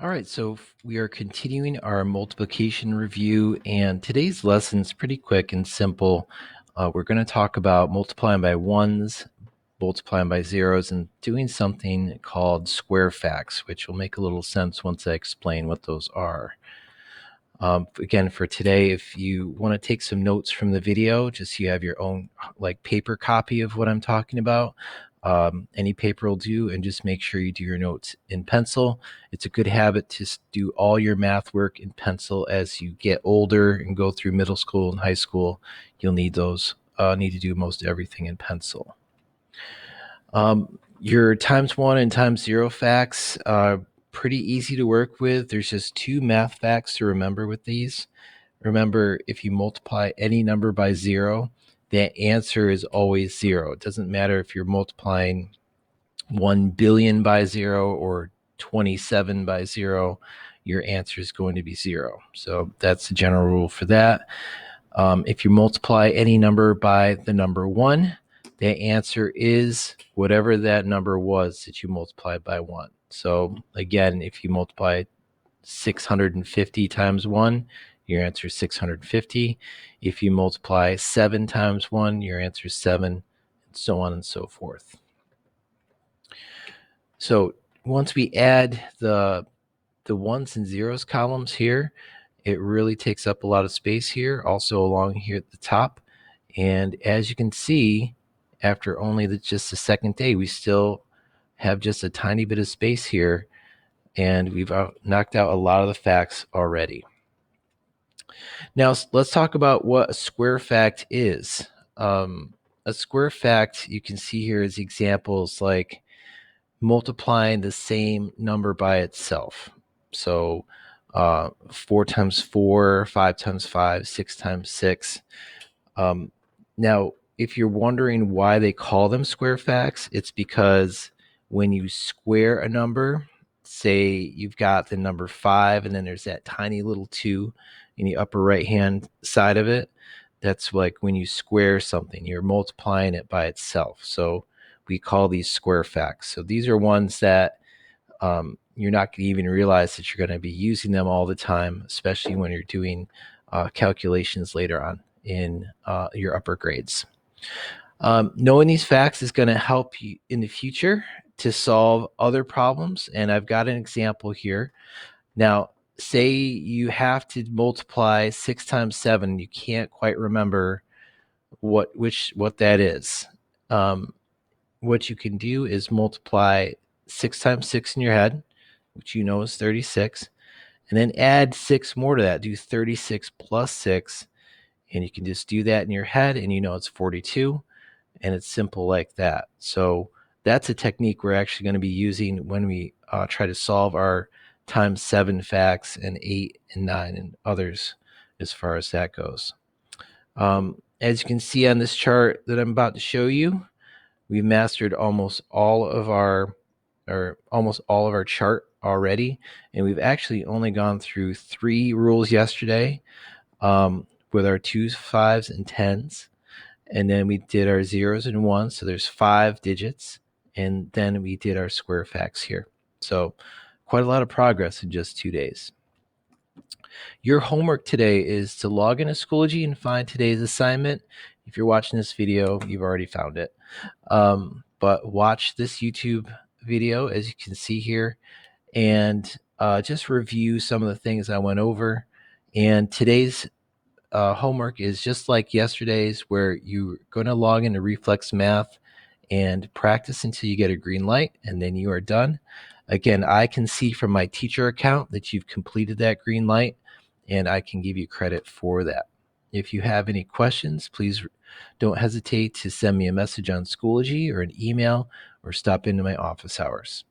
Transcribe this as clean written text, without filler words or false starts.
All right, so we are continuing our multiplication review, and today's lesson is pretty quick and simple. We're going to talk about multiplying by ones, multiplying by zeros, and doing something called square facts, which will make a little sense once I explain what those are. Again, for today, if you want to take some notes from the video, just so you have your own paper copy of what I'm talking about, any paper will do, and just make sure you do your notes in pencil. It's a good habit to do all your math work in pencil. As you get older and go through middle school and high school, you'll need those. Need to do most everything in pencil. Your times one and times zero facts are pretty easy to work with. There's just two math facts to remember with these. Remember, if you multiply any number by zero, the answer is always zero. It doesn't matter if you're multiplying 1 billion by zero or 27 by zero, your answer is going to be zero. So that's the general rule for that. If you multiply any number by the number one, the answer is whatever that number was that you multiplied by one. So again, if you multiply 650 times 1, your answer is 650. If you multiply 7 times 1, your answer is 7, and so on and so forth. So once we add the ones and zeros columns here, it really takes up a lot of space here, also along here at the top. And as you can see, after only just the second day, we still have just a tiny bit of space here, and we've knocked out a lot of the facts already. Now let's talk about what a square fact is. A square fact, you can see here is examples like multiplying the same number by itself. So 4 times 4, 5 times 5, 6 times 6. Now, if you're wondering why they call them square facts, it's because when you square a number, say you've got the number 5 and then there's that tiny little 2 in the upper right hand side of it, that's like when you square something, you're multiplying it by itself. So we call these square facts. So these are ones that you're not going to even realize that you're going to be using them all the time, especially when you're doing calculations later on in your upper grades. Knowing these facts is going to help you in the future to solve other problems. And I've got an example here. Now, say you have to multiply 6 times 7. You can't quite remember what that is. What you can do is multiply 6 times 6 in your head, which you know is 36, and then add 6 more to that. Do 36 plus 6, and you can just do that in your head, and you know it's 42, and it's simple like that. So that's a technique we're actually going to be using when we try to solve our times 7 facts and 8 and 9 and others as far as that goes. As you can see on this chart that I'm about to show you, we've mastered almost all of our chart already, and we've actually only gone through 3 rules yesterday with our 2s, 5s, and 10s, and then we did our zeros and ones, so there's 5 digits, and then we did our square facts here. So quite a lot of progress in just 2 days. Your homework today is to log into Schoology and find today's assignment. If you're watching this video, you've already found it. But watch this YouTube video, as you can see here, and just review some of the things I went over. And today's homework is just like yesterday's, where you're going to log into Reflex Math and practice until you get a green light, and then you are done. Again, I can see from my teacher account that you've completed that green light, and I can give you credit for that. If you have any questions, please don't hesitate to send me a message on Schoology or an email, or stop into my office hours.